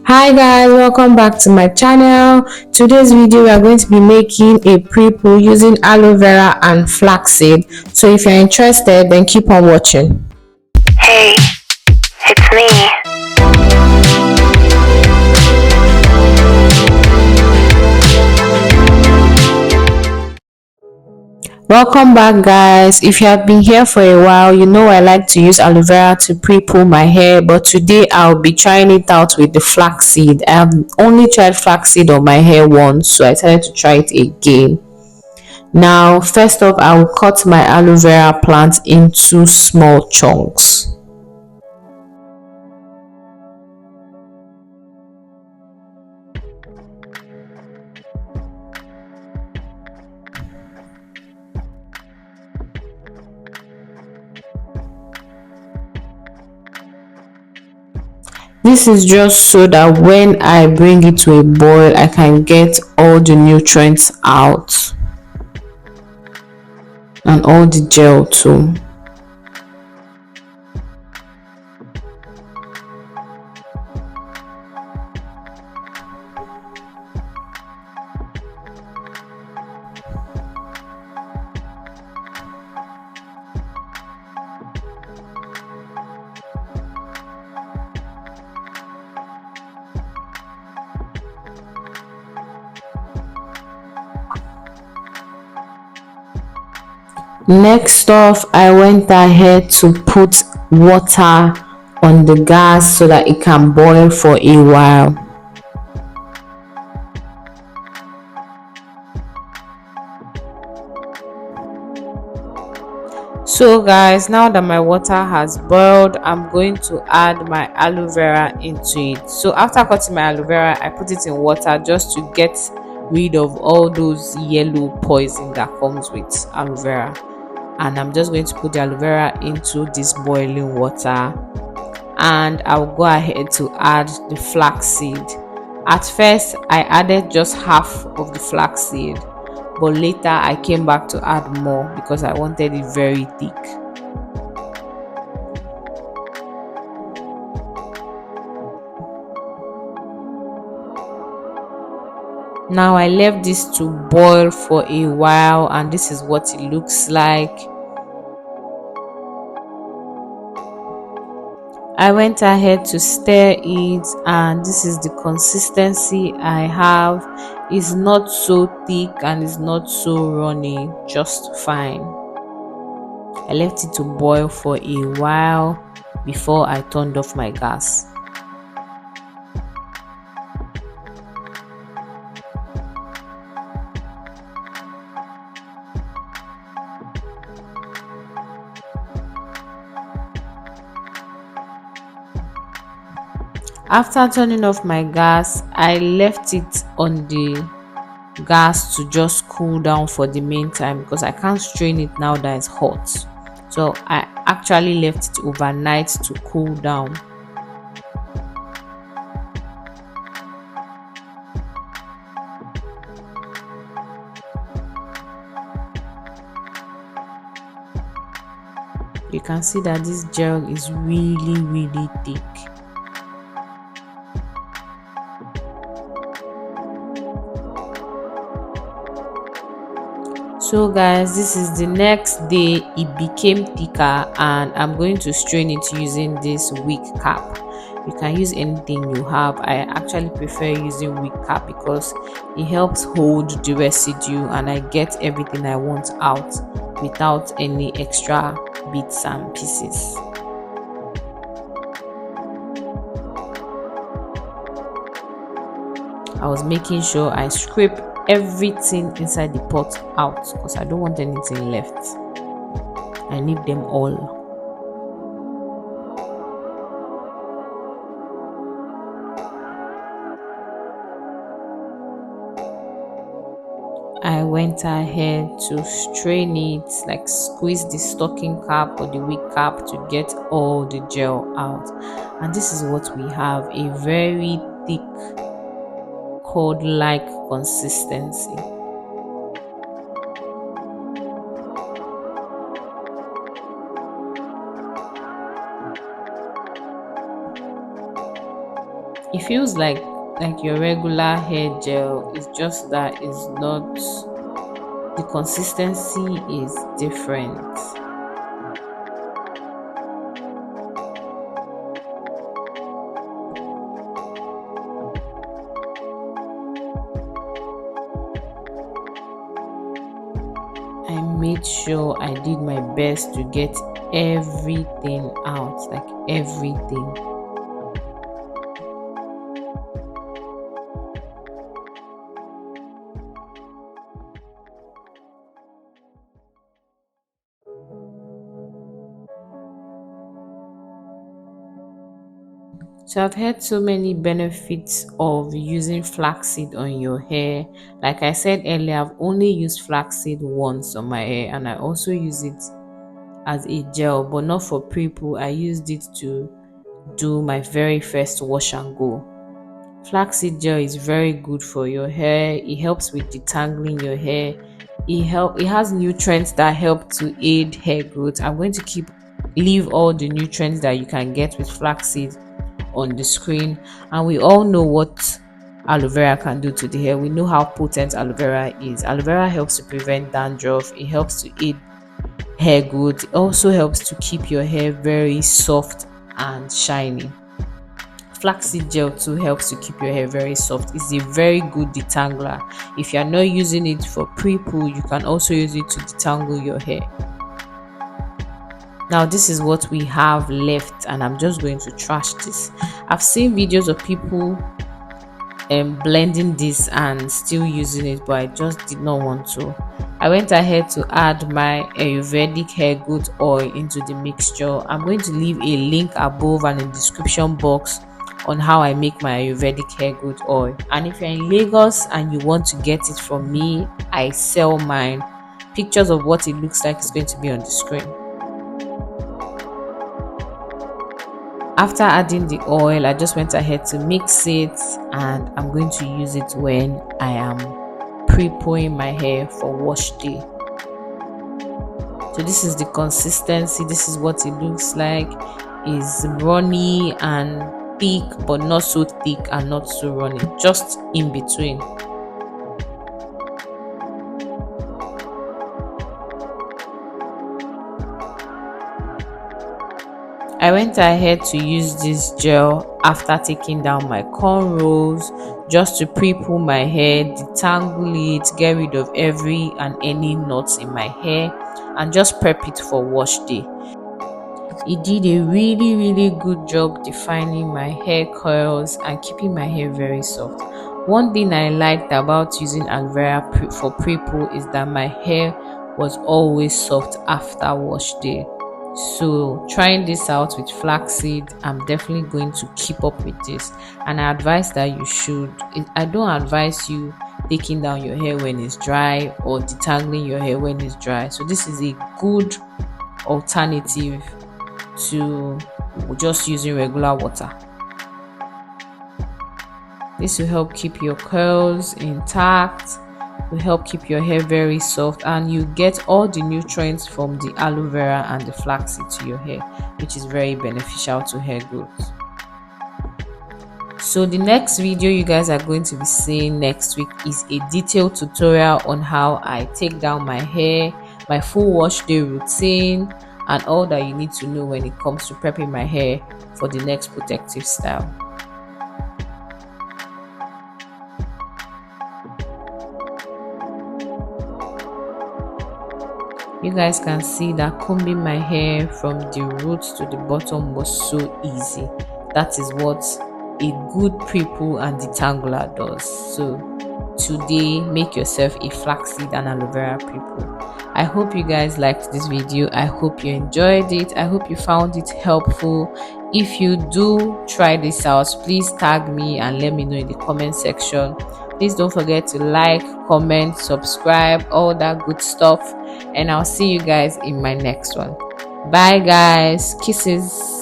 Hi guys, welcome back to my channel. Today's video we are going to be making a pre-poo using aloe vera and flaxseed. So if you're interested, then keep on watching. Hey, it's me. Welcome back guys. If you have been here for a while, you know I like to use aloe vera to pre-poo my hair, but today I'll be trying it out with the flaxseed. I have only tried flaxseed on my hair once, so I decided to try it again. Now, first off, I will cut my aloe vera plant into small chunks. This is just so that when I bring it to a boil, I can get all the nutrients out and all the gel too. Next off, I went ahead to put water on the gas so that it can boil for a while. So guys, now that my water has boiled, I'm going to add my aloe vera into it. So after cutting my aloe vera, I put it in water just to get rid of all those yellow poison that comes with aloe vera. And I'm just going to put the aloe vera into this boiling water, and I'll go ahead to add the flaxseed. At first I added just half of the flaxseed, but later I came back to add more because I wanted it very thick. Now I left this to boil for a while, and this is what it looks like. I went ahead to stir it, and this is the consistency I have. It's not so thick and it's not so runny, just fine. I left it to boil for a while before I turned off my gas. After turning off my gas, I left it on the gas to just cool down for the meantime because I can't strain it now that it's hot. So I actually left it overnight to cool down. You can see that this gel is really thick. So guys, this is the next day. It became thicker, and I'm going to strain it using this wig cap. You can use anything you have. I actually prefer using wig cap because it helps hold the residue and I get everything I want out without any extra bits and pieces. I was making sure I scrape everything inside the pot out because I don't want anything left. I need them all. I went ahead to strain it, like squeeze the stocking cap or the wig cap to get all the gel out. And this is what we have, a very thick cord-like consistency. It feels like your regular hair gel. It's just that it's not, the consistency is different. I made sure I did my best to get everything out, like everything. So I've heard so many benefits of using flaxseed on your hair. Like I said earlier, I've only used flaxseed once on my hair, and I also use it as a gel, but not for pre-poo. I used it to do my very first wash and go. Flaxseed gel is very good for your hair. It helps with detangling your hair. It has nutrients that help to aid hair growth. I'm going to leave all the nutrients that you can get with flaxseed on the screen, and we all know what aloe vera can do to the hair. We know how potent aloe vera is. Aloe vera helps to prevent dandruff. It helps to aid hair growth. It also helps to keep your hair very soft and shiny. Flaxseed gel too helps to keep your hair very soft. It's a very good detangler. If you are not using it for pre-poo, you can also use it to detangle your hair. Now this is what we have left, and I'm just going to trash this. I've seen videos of people blending this and still using it, but I just did not want to. I went ahead to add my Ayurvedic hair growth oil into the mixture. I'm going to leave a link above and in the description box on how I make my Ayurvedic hair growth oil. And if you're in Lagos and you want to get it from me, I sell mine. Pictures of what it looks like is going to be on the screen. After adding the oil, I just went ahead to mix it, and I'm going to use it when I am pre-pooing my hair for wash day. So this is the consistency. This is what it looks like. It's runny and thick, but not so thick and not so runny, just in between. I went ahead to use this gel after taking down my cornrows, just to pre-poo my hair, detangle it, get rid of every and any knots in my hair, and just prep it for wash day. It did a really good job defining my hair curls and keeping my hair very soft. One thing I liked about using aloe vera for pre-poo is that my hair was always soft after wash day. So trying this out with flaxseed, I'm definitely going to keep up with this, and I advise that you should. I don't advise you taking down your hair when it's dry or detangling your hair when it's dry. So this is a good alternative to just using regular water. This will help keep your curls intact, will help keep your hair very soft, and you get all the nutrients from the aloe vera and the flaxseed to your hair, which is very beneficial to hair growth. So the next video you guys are going to be seeing next week is a detailed tutorial on how I take down my hair, my full wash day routine, and all that you need to know when it comes to prepping my hair for the next protective style. You guys can see that combing my hair from the roots to the bottom was so easy. That is what a good pre-poo and detangler does. So today, make yourself a flaxseed and aloe vera pre-poo. I hope you guys liked this video. I hope you enjoyed it. I hope you found it helpful. If you do try this out, please tag me and let me know in the comment section. Please don't forget to like, comment, subscribe, all that good stuff. And I'll see you guys in my next one. Bye guys. Kisses.